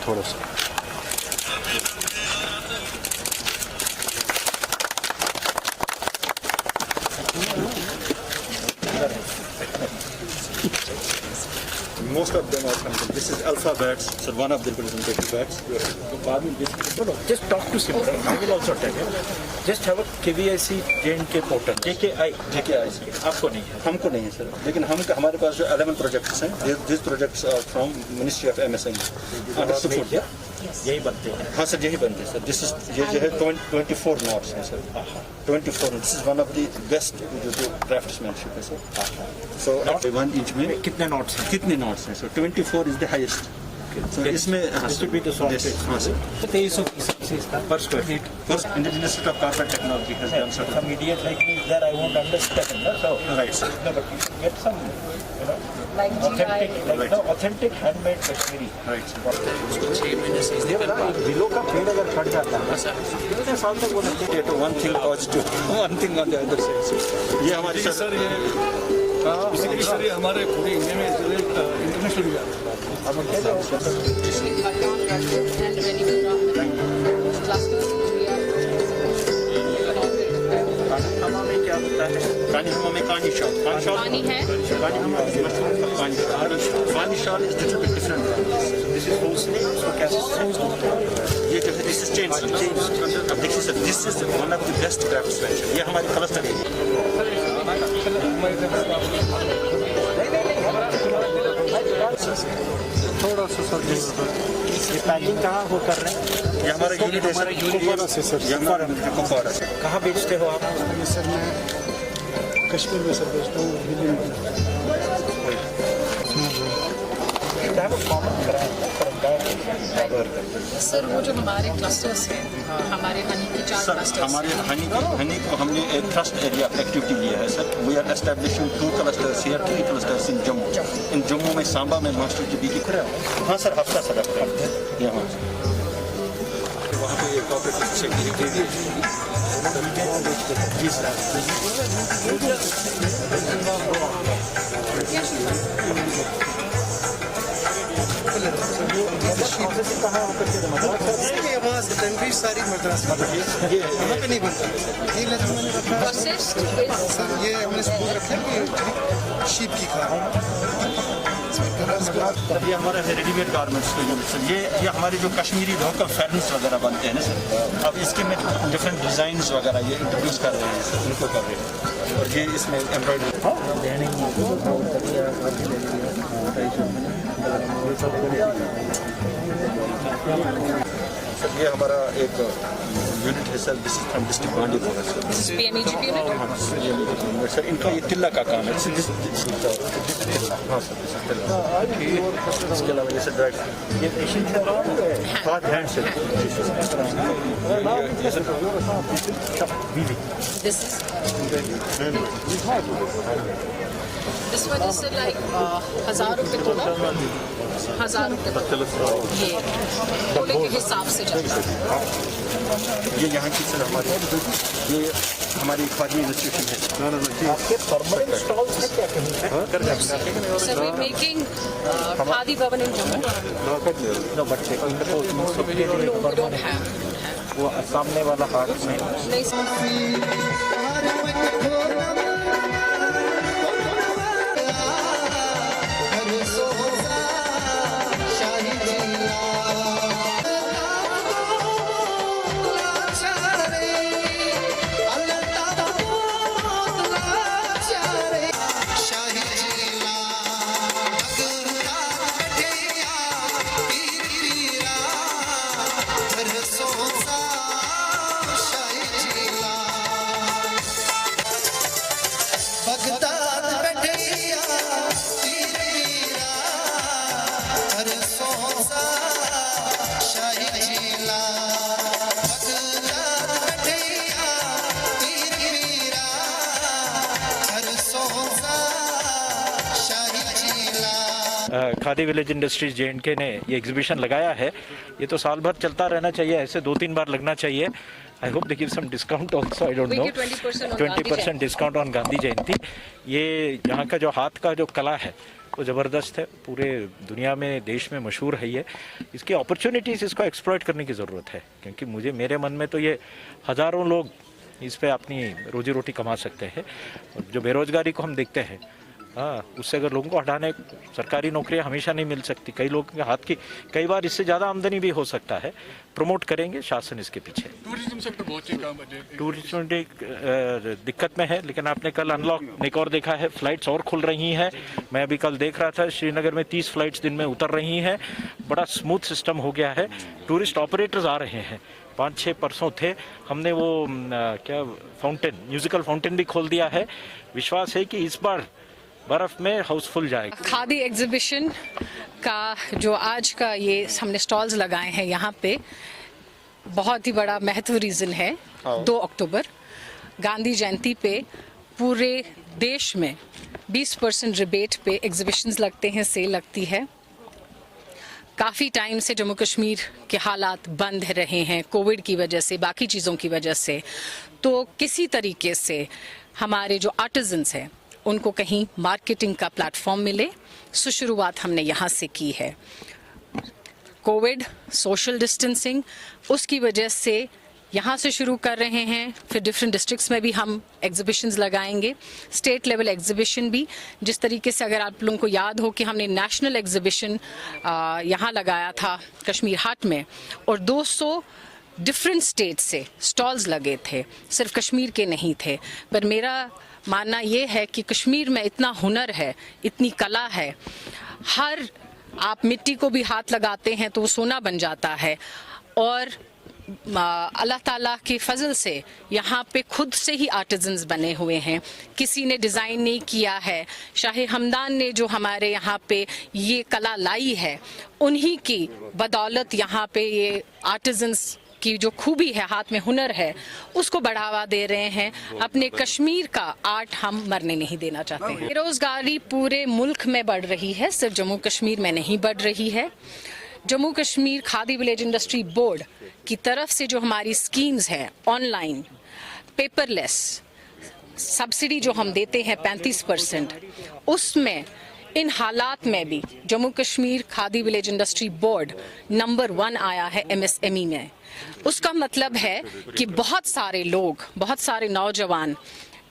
थोड़ा सा Most of them are coming. This is alpha bats, so one of the representative bats. Just talk to Simran. I will also tell you. Just have a KVIC J&K portal. JKI. आपको नहीं है. हमको नहीं है sir, लेकिन हमारे पास जो 11 projects हैं, these projects are from Ministry of MSME under support. यही बनते हैं. हाँ सर, यही बनते हैं सर. This is ये जो है 24 knots हैं sir. 24. This is one of the best जो craftsmanship है सर. So one each में कितने नोट्स हैं? कितने knots हैं sir? 24 is the highest. So इसमें This will be the soft. हाँ sir. 2300 per square feet. First, Indian Institute of Corporate Technology has done certain. Some idiot like me is there, I won't understand. No? So, Right, sir. No, but you should get some, Like authentic, GI. authentic handmade Kashmiri. Right, sir. 6 महीने से इसने कर पा बिलों का पेड़ अगर cut जाता है कितने साल तक वो लगते हैं? One thing positive, one thing on the other side. sir. ये हमारी सर ये बेसिकली सर ये हमारे पूरे इंडिया में इंटरनेशनल भी जाता है. And ready to run clusters. खाना में क्या होता है? कानी हवा में कानी शॉल. पानी है. कानी हवा में कानी शॉल. कानी shawl is little bit different. This is full sleeve, so कैसे ये जो है this is chain. अब देखिए sir, this is one of the best craftsmanship. ये हमारी क्लस्टर है. थोड़ा सा सर ये पैकिंग कहाँ हो कर रहे हैं? ये हमारा यूनिट है सर. ये हमारा कुपवाड़ा से. कहाँ बेचते हो आप? सर मैं कश्मीर में सर बेचता हूँ, दिल्ली में. सर वो जो हमारे क्लस्टर्स हैं, हमारे हनी के 4 सर क्लस्टर्स. हमारे हनी को हमने एक ट्रस्ट एरिया एक्टिविटी लिया है sir. We are establishing 2 clusters here, 3 clusters in Jammu. In Jammu में सांबा में मास्टर जी बी की. हाँ सर, हफ्ता सर यहाँ वहाँ पे एक कोऑपरेटिव सेक्रेटरी जी सर. वहाँ सेकेंडरी सारी मद्रास वहाँ पे नहीं बनता. ये मैंने रखा Processed is सर, ये हमने सबूत रखा है कि शीप की खाद. ये हमारा है रेडीमेड गारमेंट्स का यूनिट सर. ये हमारे जो कश्मीरी लोकल फैब्रिक्स वगैरह बनते हैं ना सर. अब इसके में डिफरेंट डिज़ाइंस वगैरह ये इंट्रोड्यूस कर रहे हैं सर, इनको कर रहे हैं. और ये इसमें एम्ब्रॉयडरी. सर ये हमारा एक यूनिट है sir. This is from district Bandipora sir. PMEGP unit. Sir इनका ये तिल्ला का काम है. हाँ सर, दिस इज तिल्ला. इसके अलावा ये सर ड्राइड ये मशीन से हाथ हैंड से. This is. This one is like 1000 रुपए तोला. 1000 रुपए तोला. ये तोले के हिसाब से चलता है. ये यहाँ की सर हमारी ये हमारी खादी इंस्टीट्यूशन है. आपके परमानेंट स्टॉल्स हैं क्या कहीं? So we're making Khadi Bhavan in Jammu. No but No, we don't have. वो सामने वाला हाट में नहीं sir. Khadi village industries J&K ने ये एग्जीबिशन लगाया है. ये तो साल भर चलता रहना चाहिए, ऐसे 2-3 बार लगना चाहिए. I hope they give some discount also. I don't We know. give 20% on Gandhi 20% Jayanti. Discount on Gandhi Jayanti. ये यहाँ का जो हाथ का जो कला है वो ज़बरदस्त है, पूरे दुनिया में देश में मशहूर है ये. इसकी अपॉर्चुनिटीज़ इसको एक्सप्लॉइट करने की ज़रूरत है, क्योंकि मेरे मन में तो ये हज़ारों लोग इस पे अपनी रोजी रोटी कमा सकते हैं. जो बेरोजगारी को हम देखते हैं, हाँ, उससे अगर लोगों को हटाने, सरकारी नौकरियां हमेशा नहीं मिल सकती, कई लोगों के हाथ की कई बार इससे ज़्यादा आमदनी भी हो सकता है. प्रमोट करेंगे शासन इसके पीछे. टूरिज्म सेक्टर बहुत ही काम है. टूरिज्म दिक्कत में है, लेकिन आपने कल अनलॉक एक और देखा है, फ्लाइट्स और खुल रही हैं. मैं अभी कल देख रहा था श्रीनगर में 30 फ्लाइट्स दिन में उतर रही हैं. बड़ा स्मूथ सिस्टम हो गया है. टूरिस्ट ऑपरेटर्स आ रहे हैं. 5-6 परसों थे, हमने वो क्या फाउंटेन, म्यूजिकल फाउंटेन भी खोल दिया है. विश्वास है कि इस बार बर्फ में हाउसफुल जाएगा. खादी एग्जीबिशन का जो आज का ये हमने स्टॉल्स लगाए हैं यहाँ पे, बहुत ही बड़ा महत्व रीज़न है. 2 अक्टूबर गांधी जयंती पे पूरे देश में 20% रिबेट पे एग्जीबिशंस लगते हैं, सेल लगती है. काफ़ी टाइम से जम्मू कश्मीर के हालात बंद रहे हैं कोविड की वजह से, बाकी चीज़ों की वजह से. तो किसी तरीके से हमारे जो आर्टिजन्स हैं उनको कहीं मार्केटिंग का प्लेटफॉर्म मिले, सो शुरुआत हमने यहाँ से की है. कोविड, सोशल डिस्टेंसिंग, उसकी वजह से यहाँ से शुरू कर रहे हैं. फिर डिफरेंट डिस्ट्रिक्ट्स में भी हम एग्जीबिशंस लगाएंगे, स्टेट लेवल एग्जीबिशन भी. जिस तरीके से अगर आप लोगों को याद हो कि हमने नेशनल एग्जीबिशन यहाँ लगाया था कश्मीर हाट में, और 200 डिफरेंट स्टेट से स्टॉल्स लगे थे, सिर्फ कश्मीर के नहीं थे. पर मेरा मानना ये है कि कश्मीर में इतना हुनर है, इतनी कला है. हर आप मिट्टी को भी हाथ लगाते हैं तो वो सोना बन जाता है. और अल्लाह ताला के फजल से यहाँ पे खुद से ही आर्टिजन्स बने हुए हैं. किसी ने डिज़ाइन नहीं किया है. शाह हमदान ने जो हमारे यहाँ पे ये कला लाई है, उन्हीं की बदौलत यहाँ पे ये आर्टिजन्स की जो खूबी है, हाथ में हुनर है, उसको बढ़ावा दे रहे हैं. अपने कश्मीर का आर्ट हम मरने नहीं देना चाहते हैं. बेरोजगारी पूरे मुल्क में बढ़ रही है, सिर्फ जम्मू कश्मीर में नहीं बढ़ रही है. Jammu Kashmir khadi village industry board की तरफ से जो हमारी स्कीम्स हैं, ऑनलाइन, पेपरलेस, सब्सिडी जो हम देते हैं 35%, उसमें इन हालात में भी Jammu Kashmir khadi village industry board number 1 आया है MSME में. उसका मतलब है कि बहुत सारे लोग, बहुत सारे नौजवान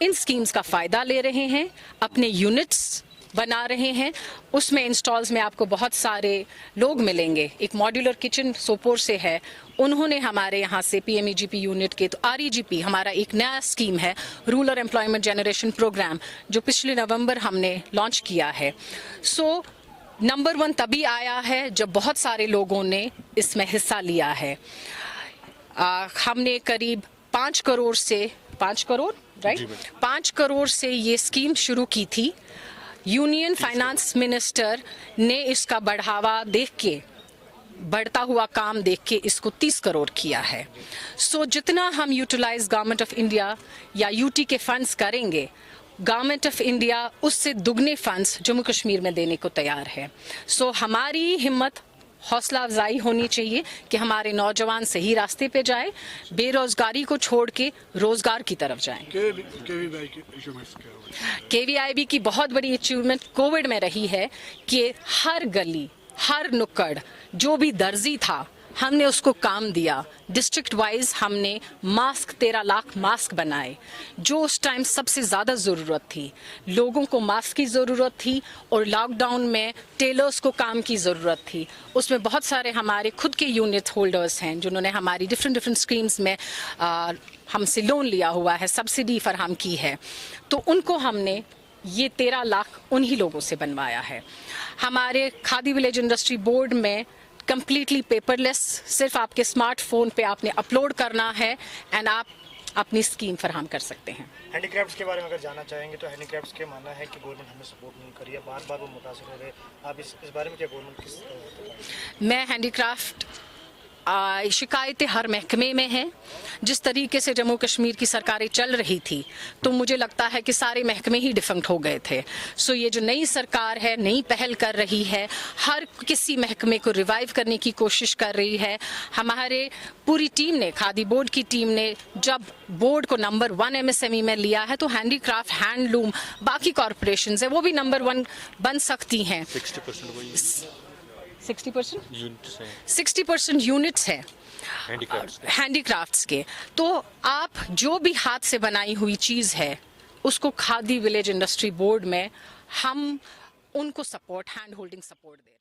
इन स्कीम्स का फ़ायदा ले रहे हैं, अपने यूनिट्स बना रहे हैं. उसमें इंस्टॉल्स में आपको बहुत सारे लोग मिलेंगे. एक मॉड्यूलर किचन सोपोर से है, उन्होंने हमारे यहाँ से PMEGP यूनिट के, तो REGP हमारा एक नया स्कीम है, रूरल एम्प्लॉयमेंट जनरेशन प्रोग्राम, जो पिछले नवंबर हमने लॉन्च किया है. सो नंबर 1 तभी आया है जब बहुत सारे लोगों ने इसमें हिस्सा लिया है. हमने करीब 5 करोड़ से 5 करोड़ राइट 5 करोड़ से ये स्कीम शुरू की थी. यूनियन फाइनेंस मिनिस्टर ने इसका बढ़ावा देख के, बढ़ता हुआ काम देख के इसको 30 करोड़ किया है. सो जितना हम यूटिलाइज गवर्नमेंट ऑफ इंडिया या UT के फंड्स करेंगे, गवर्नमेंट ऑफ इंडिया उससे दुगने फंड्स जम्मू कश्मीर में देने को तैयार है. सो हमारी हिम्मत, हौसला अफजाई होनी चाहिए कि हमारे नौजवान सही रास्ते पे जाए, बेरोजगारी को छोड़ के रोजगार की तरफ जाएं. KVIB की बहुत बड़ी अचीवमेंट कोविड में रही है कि हर गली, हर नुक्कड़, जो भी दर्जी था, हमने उसको काम दिया. डिस्ट्रिक्ट वाइज हमने मास्क 13 लाख मास्क बनाए, जो उस टाइम सबसे ज़्यादा ज़रूरत थी. लोगों को मास्क की ज़रूरत थी और लॉकडाउन में टेलर्स को काम की ज़रूरत थी. उसमें बहुत सारे हमारे खुद के यूनिट होल्डर्स हैं जिन्होंने हमारी डिफरेंट स्कीम्स में हमसे लोन लिया हुआ है, सब्सिडी फराहम की है. तो उनको हमने ये 13 लाख उन्हीं लोगों से बनवाया है. हमारे खादी विलेज इंडस्ट्री बोर्ड में कंप्लीटली पेपरलेस, सिर्फ आपके स्मार्टफोन पे आपने अपलोड करना है एंड आप अपनी स्कीम फराहम कर सकते हैं. हैंडीक्राफ्ट्स के बारे में अगर जानना चाहेंगे तो हैंडीक्राफ्ट्स के मानना है कि गवर्नमेंट हमें सपोर्ट नहीं करी है, बार वो मुतासर हो रहे. आप इस बारे में क्या गवर्नमेंट किस मैं हैंडीक्राफ्ट शिकायतें हर महकमे में हैं। जिस तरीके से जम्मू कश्मीर की सरकारें चल रही थी तो मुझे लगता है कि सारे महकमे ही डिफंक्ट हो गए थे। सो ये जो नई सरकार है, नई पहल कर रही है, हर किसी महकमे को रिवाइव करने की कोशिश कर रही है। हमारे पूरी टीम ने, खादी बोर्ड की टीम ने जब बोर्ड को नंबर 1 MSME में लिया है तो हैंडीक्राफ्ट, हैंडलूम, बाकी कॉरपोरेशंस है वो भी नंबर 1 बन सकती हैं। 60% यूनिट्स हैं हैंडीक्राफ्ट्स के। तो आप जो भी हाथ से बनाई हुई चीज़ है उसको खादी विलेज इंडस्ट्री बोर्ड में हम उनको सपोर्ट, हैंड होल्डिंग सपोर्ट दे रहे हैं।